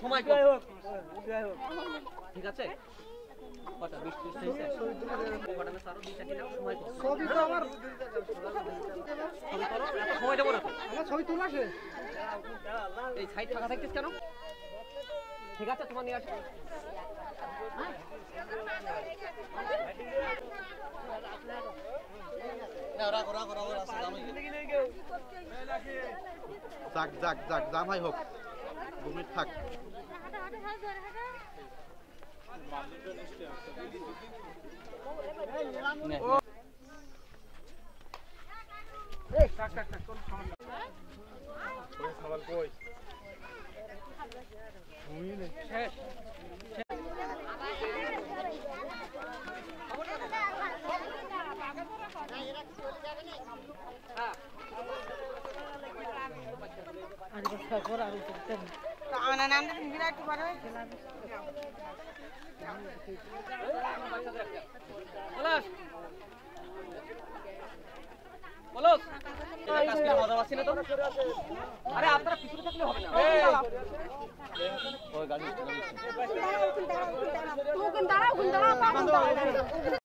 সময় ঠিক আছে কটা 20 হয়েছে কটা না সারো 2 নাও সময় কত ছবি তো আমার ছবি করো এত সময় দেব না তো আমার ছবি তোলা আছে এই সাইড ফাঁকা থাকতেছ কেন ঠিক আছে তোমার নিয়ে আসো না রাখো রাস্তা জামাই যাক জামাই হোক 2 মিনিট থাক কোন খাবার কই শেষ আরে আপনারা পিছনে থাকলে হবে না ওই গাড়ি